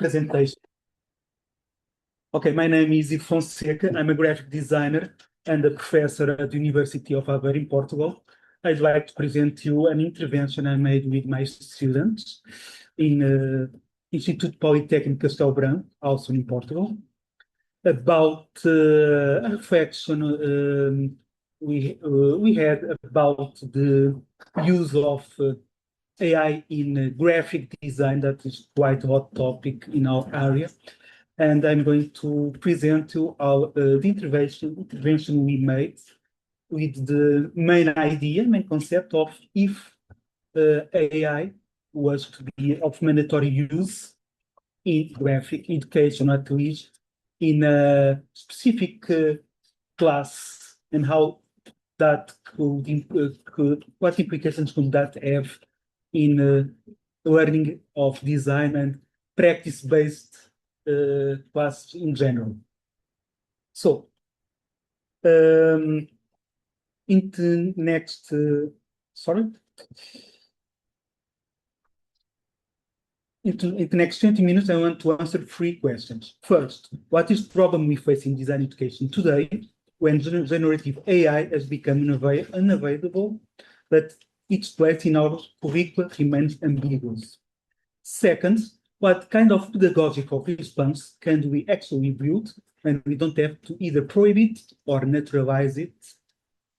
presentation. Okay, my name is Fonseca. I'm a graphic designer and a professor at the University of Aveiro in Portugal. I'd like to present you an intervention I made with my students in Instituto Politécnico Castelo Branco, also in Portugal, about a reflection we had about the use of AI in graphic design. That is quite a hot topic in our area. And I'm going to present you the intervention we made with the main idea, main concept of if AI was to be of mandatory use in graphic education, at least in a specific class, and how that what implications could that have in learning of design and practice-based classes in general. So, into next, into the next 20 minutes, I want to answer 3 questions. First, what is the problem we face in design education today when generative AI has become unavailable, but its place in our curricula remains ambiguous? Second, what kind of pedagogical response can we actually build when we don't have to either prohibit or naturalize it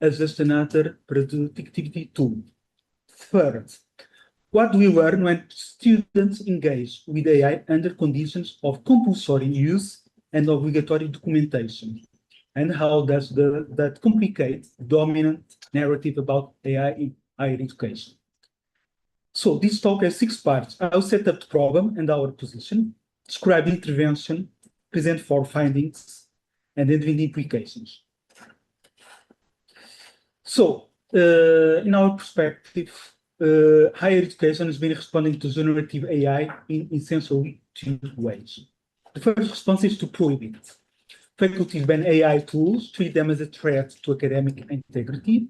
as just another productivity tool? Third, what do we learn when students engage with AI under conditions of compulsory use and obligatory documentation? And how does that complicate the dominant narrative about AI in higher education? So this talk has 6 parts. I'll set up the problem and our position, describe the intervention, present 4 findings, and then the implications. So, in our perspective, higher education has been responding to generative AI in essentially 2 ways. The first response is to prohibit. Faculties ban AI tools, treat them as a threat to academic integrity,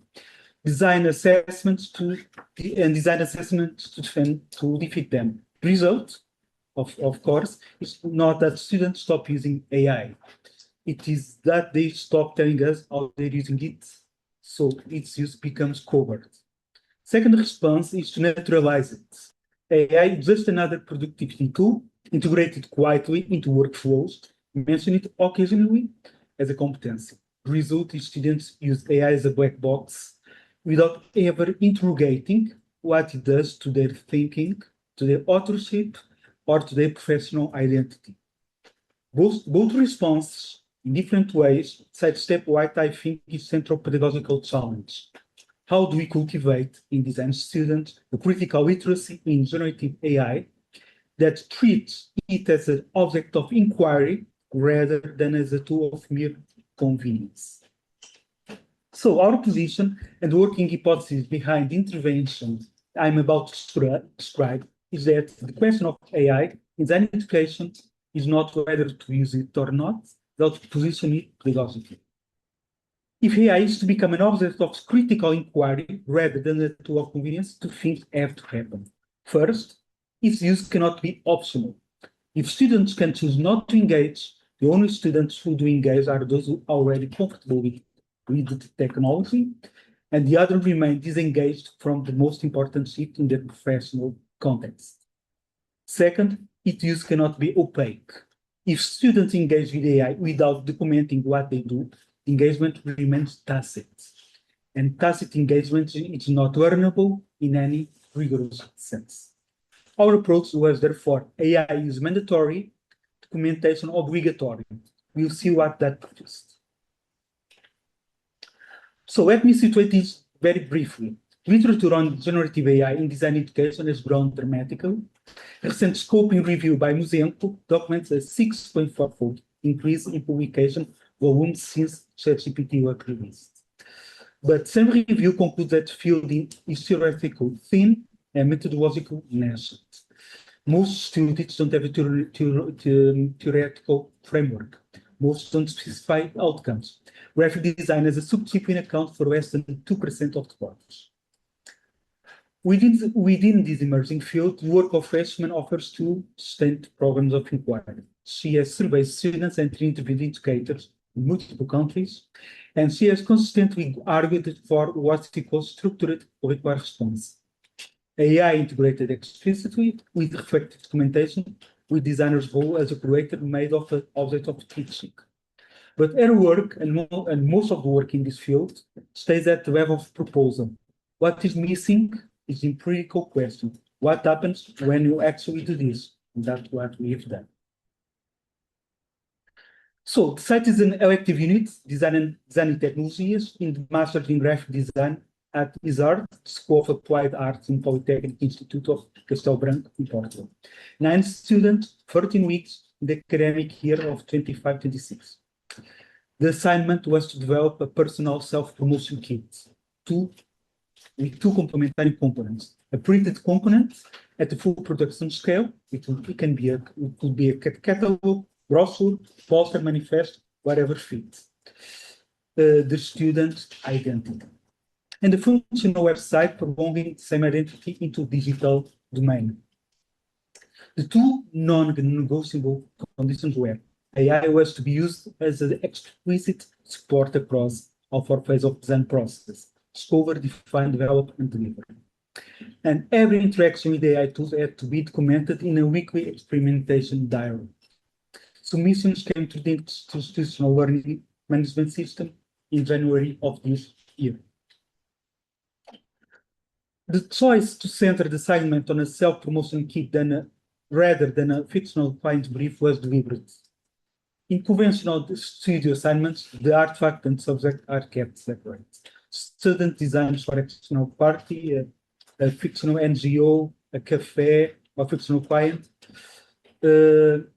design assessments to defeat them. The result, of course, is not that students stop using AI. It is that they stop telling us how they're using it, so its use becomes covert. Second response is to naturalize it. AI is just another productivity tool integrated quietly into workflows, mention it occasionally as a competency. The result is students use AI as a black box without ever interrogating what it does to their thinking, to their authorship, or to their professional identity. Both responses, in different ways, sidestep what I think is central pedagogical challenge. How do we cultivate in design students the critical literacy in generative AI that treats it as an object of inquiry rather than as a tool of mere convenience? So our position and working hypothesis behind the intervention I'm about to describe is that the question of AI in design education is not whether to use it or not, but to position it pedagogically. If AI is to become an object of critical inquiry rather than a tool of convenience, 2 things have to happen. First, its use cannot be optional. If students can choose not to engage, the only students who do engage are those who are already comfortable with the technology, and the others remain disengaged from the most important shift in their professional context. Second, its use cannot be opaque. If students engage with AI without documenting what they do, engagement remains tacit. And tacit engagement is not learnable in any rigorous sense. Our approach was, therefore, AI is mandatory, documentation obligatory. We'll see what that produced. So let me situate this very briefly. Literature on generative AI in design education has grown dramatically. A recent scoping review by Musenko documents a 6.4-fold increase in publication volume since ChatGPT was released. But some review concludes that the field is theoretical thin and methodological nascent. Most students don't have a theoretical framework. Most don't specify outcomes. Graphic design as a subdiscipline accounts for less than 2% of the course. Within this emerging field, the work of freshman offers two distinct programs of inquiry. She has surveyed students and interviewed educators in multiple countries, and she has consistently argued for what she calls structured curricular response. AI integrated explicitly with reflective documentation, with designers' role as a creator made of the object of teaching. But her work, and most of the work in this field, stays at the level of proposal. What is missing is the empirical question. What happens when you actually do this? And that's what we've done. So the site is an elective unit, designing technologies in the Master in Graphic Design at ISART, School of Applied Arts in Polytechnic Institute of Castelo Branco in Portugal. 9 students, 13 weeks in the academic year of 25-26. The assignment was to develop a personal self-promotion kit with two complementary components. A printed component at the full production scale. It could be a catalog, brochure, poster, manifesto, whatever fits. The student identity. And the functional website prolonging the same identity into digital domain. The two non-negotiable conditions were AI was to be used as an explicit support across all four phases of design process: discover, define, develop, and deliver. And every interaction with the AI tools had to be documented in a weekly experimentation diary. Submissions came to the institutional learning management system in January of this year. The choice to center the assignment on a self-promotion kit rather than a fictional client brief was deliberate. In conventional studio assignments, the artifact and subject are kept separate. Student designs for a fictional party, a fictional NGO, a cafe, or fictional client. The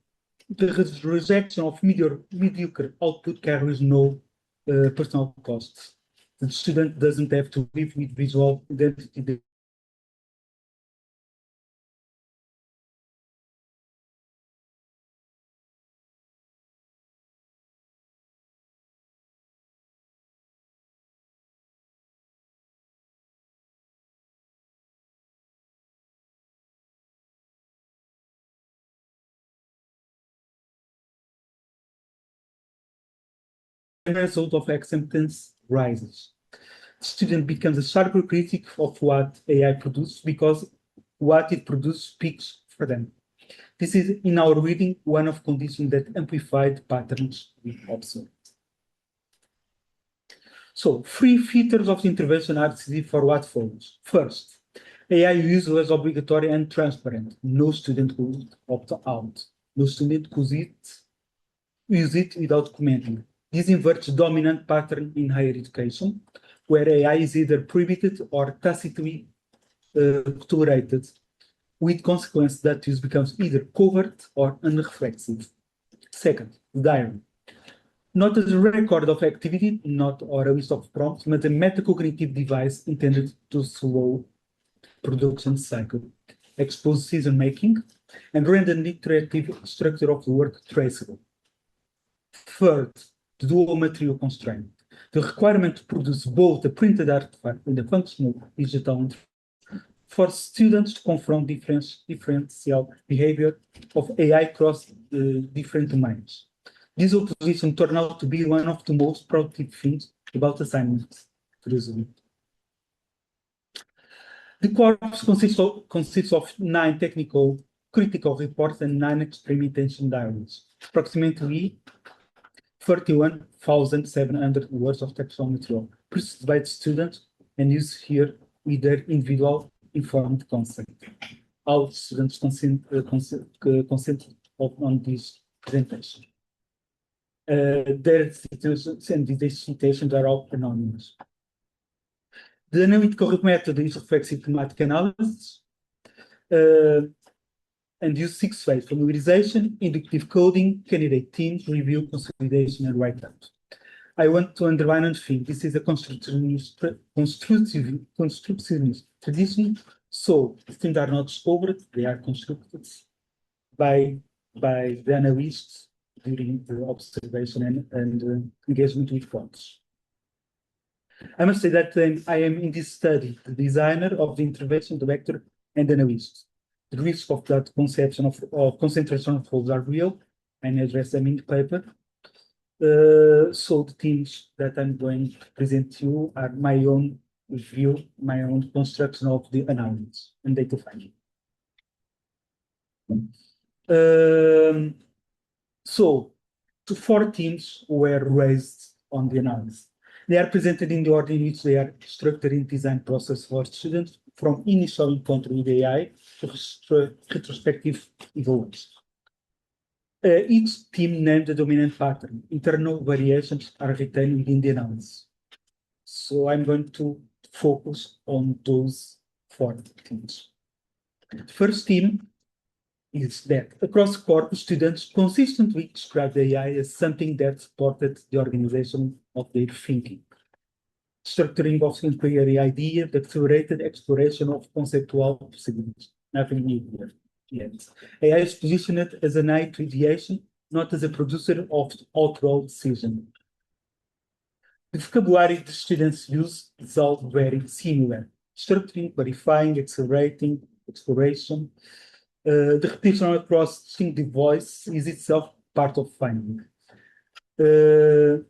rejection of mediocre output carries no personal costs. The student doesn't have to live with visual identity. The result of acceptance rises. The student becomes a sharper critic of what AI produces because what it produces speaks for them. This is, in our reading, one of conditions that amplified patterns we observe. So, 3 features of the intervention are decisive for what follows. First, AI use was obligatory and transparent. No student could opt out. No student could use it without commenting. This inverts dominant pattern in higher education, where AI is either prohibited or tacitly tolerated, with consequence that use becomes either covert or unreflexive. Second, diary. Not as a record of activity, not or a list of prompts, but a metacognitive device intended to slow production cycle, expose decision making, and render the iterative structure of the work traceable. Third, the dual material constraint. The requirement to produce both the printed artifact and the functional digital for students to confront differential behavior of AI across different domains. This opposition turned out to be one of the most productive things about assignments, truthfully. The corpus consists of 9 technical critical reports and 9 experimentation diaries, approximately 31,700 words of textual material, produced by the students and used here with their individual informed consent. All students consent on this presentation. Their citations and these citations are all anonymous. The analytical method is reflexive thematic analysis and use 6 ways: familiarization, inductive coding, candidate teams, review, consolidation, and write-up. I want to underline one thing. This is a constructivist tradition. So things are not discovered, they are constructed by the analysts during the observation and engagement with fonts. I must say that I am in this study the designer of the intervention, the vector, and the analyst. The risk of that conception of concentration of folds are real, and address them in the paper. So the things that I'm going to present to you are my own view, my own construction of the analysis and data finding. So the four themes were raised on the analysis. They are presented in the order in which they are structured in design process for students from initial encounter with AI to retrospective evaluation. Each theme named the dominant pattern. Internal variations are retained within the analysis. So I'm going to focus on those four themes. The first theme is that across corpus, students consistently describe AI as something that supported the organization of their thinking. Structuring of inquiry idea, the accelerated exploration of conceptual possibilities. Nothing new here yet. AI is positioned as an eye to ideation, not as a producer of outrow decision. The vocabulary the students use is all very similar. Structuring, verifying, accelerating, exploration. The repetition across distinctive voice is itself part of finding. They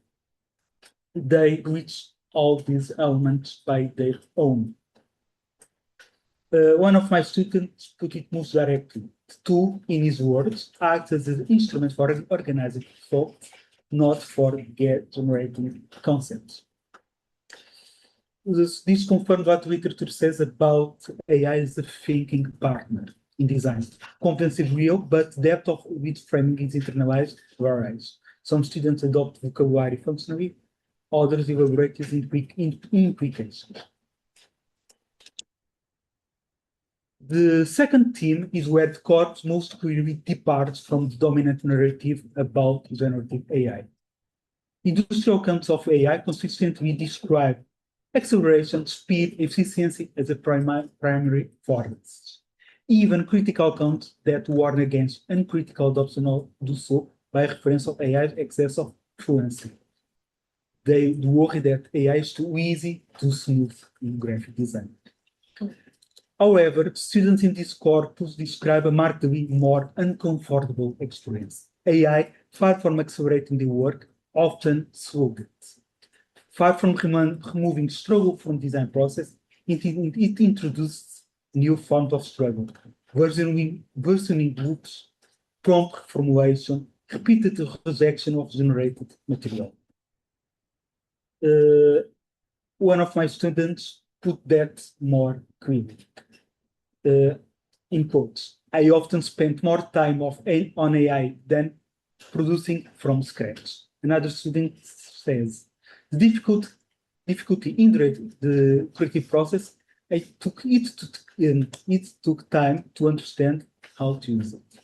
reach all these elements by their own. One of my students put it most directly. The tool, in his words, acts as an instrument for organizing thought, not for generating concepts. This confirms what literature says about AI as a thinking partner in design. Comprehensive real, but depth of which framing is internalized varies. Some students adopt vocabulary functionally, others elaborate its implications. The second theme is where the corpus most clearly departs from the dominant narrative about generative AI. Industrial accounts of AI consistently describe acceleration, speed, efficiency as a primary force. Even critical accounts that warn against uncritical adoption do so by reference of AI's excess of fluency. They worry that AI is too easy, too smooth in graphic design. However, students in this corpus describe a markedly more uncomfortable experience. AI, far from accelerating the work, often slowed it. Far from removing struggle from design process, it introduced new forms of struggle, versioning loops, prompt formulation, repeated rejection of generated material. One of my students put that more clearly. In quotes, I often spent more time on AI than producing from scratch. Another student says, the difficulty in the creative process, it took time to understand how to use it.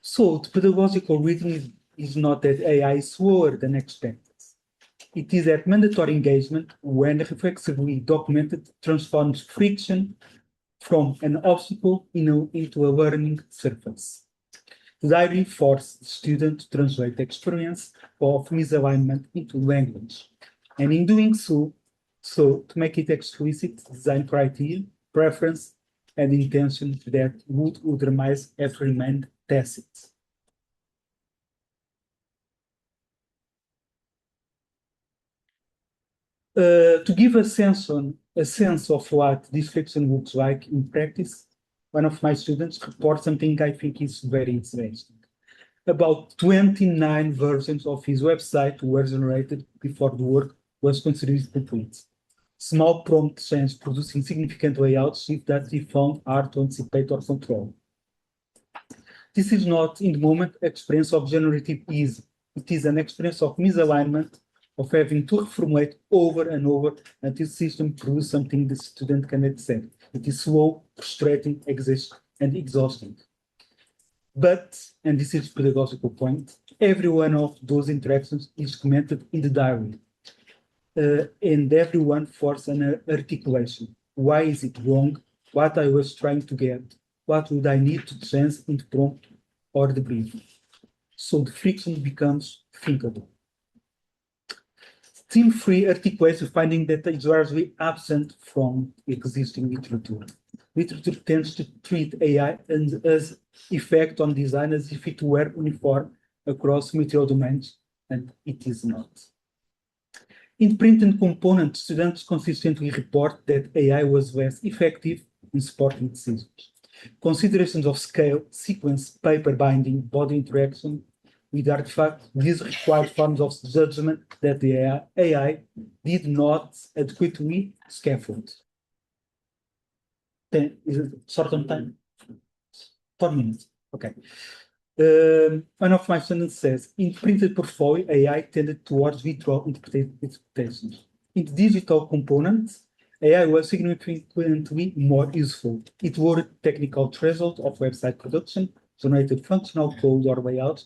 So the pedagogical reason is not that AI is slower than expected. It is that mandatory engagement, when reflexively documented, transforms friction from an obstacle into a learning surface. The diary forces the student to translate the experience of misalignment into language, and in doing so to make it explicit, design criteria, preference, and intention that would otherwise have remained tacit. To give a sense of what this friction looks like in practice, one of my students reports something I think is very interesting. About 29 versions of his website were generated before the work was considered complete. Small prompt change producing significant layout shift that he found hard to anticipate or control. This is not, in the moment, experience of generative ease. It is an experience of misalignment, of having to reformulate over and over until the system produces something the student can accept. It is slow, frustrating, and exhausting. But, and this is the pedagogical point, every one of those interactions is commented in the diary. And everyone forces an articulation. Why is it wrong? What I was trying to get? What would I need to change in the prompt or the brief? So the friction becomes thinkable. Theme-free articulates finding that is largely absent from existing literature. Literature tends to treat AI and as effect on design as if it were uniform across material domains, and it is not. In print and component, students consistently report that AI was less effective in supporting decisions. Considerations of scale, sequence, paper binding, body interaction with artifacts, these required forms of judgment that the AI did not adequately scaffold. Is it short on time? 4 minutes. Okay. One of my students says, in printed portfolio, AI tended towards visual interpretations. In digital components, AI was significantly more useful. It worked technical threshold of website production, generated functional code or layouts,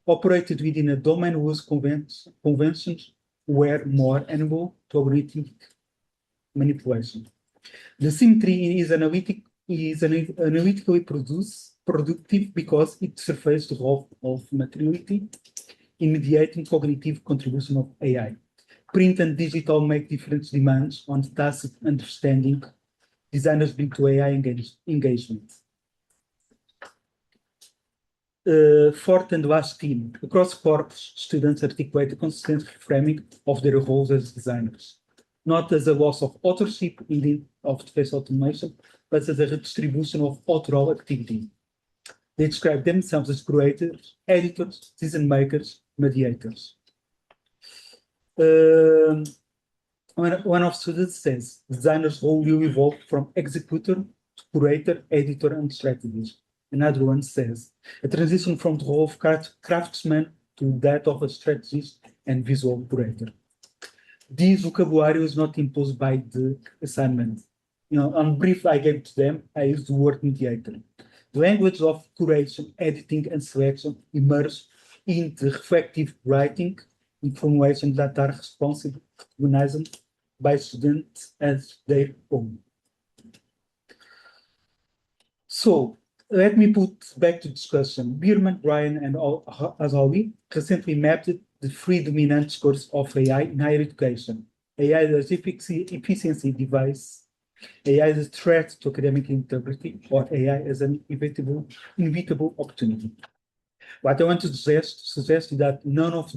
operated within a domain whose conventions were more amenable to algorithmic manipulation. The symmetry is analytically productive because it surfaces the role of materiality in mediating cognitive contribution of AI. Print and digital make different demands on tacit understanding designers bring to AI engagement. Fourth and last theme, across corps, students articulate a consistent reframing of their roles as designers, not as a loss of authorship of face automation, but as a redistribution of authoral activity. They describe themselves as creators, editors, decision makers, mediators. One of students says, designers' role will evolve from executor to curator, editor, and strategist. Another one says, a transition from the role of craftsman to that of a strategist and visual curator. This vocabulary was not imposed by the assignment. On brief I gave to them, I used the word mediator. The language of curation, editing, and selection emerge in the reflective writing in formulations that are responsible, recognized by students as their own. So, let me put back to discussion. Bierman, Ryan, and Azali recently mapped the three dominant scores of AI in higher education. AI as efficiency device, AI as a threat to academic integrity, or AI as an inevitable opportunity. What I want to suggest is that none of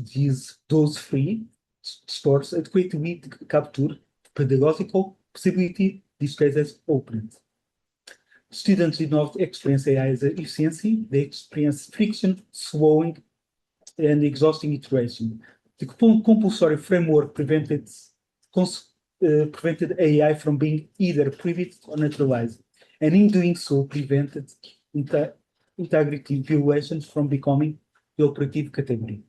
those three scores adequately capture pedagogical possibility these cases opened. Students did not experience AI as efficiency, they experienced friction, slowing, and exhausting iteration. The compulsory framework prevented AI from being either privileged or naturalized, and in doing so, prevented integrity violations from becoming the operative category.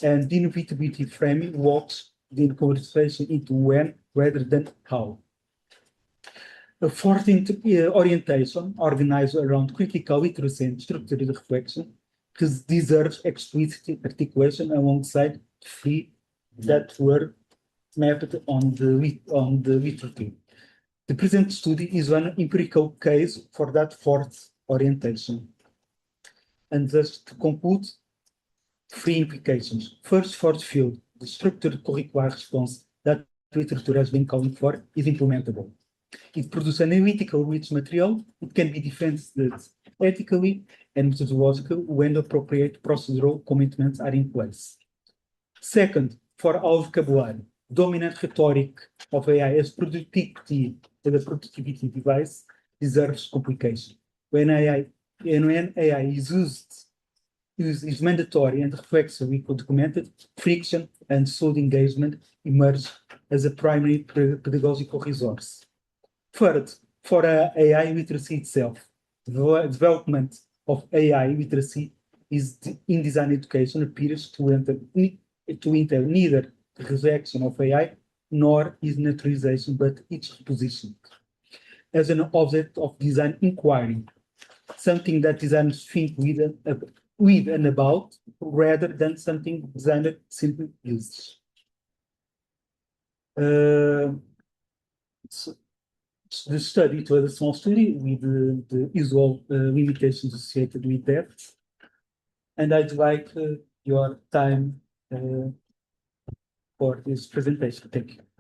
And the inevitability framing walks the conversation into when rather than how. A 14th orientation organized around critical literacy and structured reflection deserves explicit articulation alongside three that were mapped on the literature. The present study is one empirical case for that fourth orientation. And thus, to conclude, three implications. First, for the field, the structured curricular response that literature has been calling for is implementable. It produces analytical rich material. It can be defended ethically and methodologically when appropriate procedural commitments are in place. Second, for our vocabulary, dominant rhetoric of AI as productivity device deserves complication. When AI is used is mandatory and reflexively documented, friction and soul engagement emerge as a primary pedagogical resource. Third, for AI literacy itself, the development of AI literacy in design education appears to enter neither the rejection of AI nor its naturalization, but its reposition as an object of design inquiry, something that designers think with and about, rather than something designer simply uses. So the study, it was a small study with the usual limitations associated with that. And I'd like your time for this presentation. Thank you.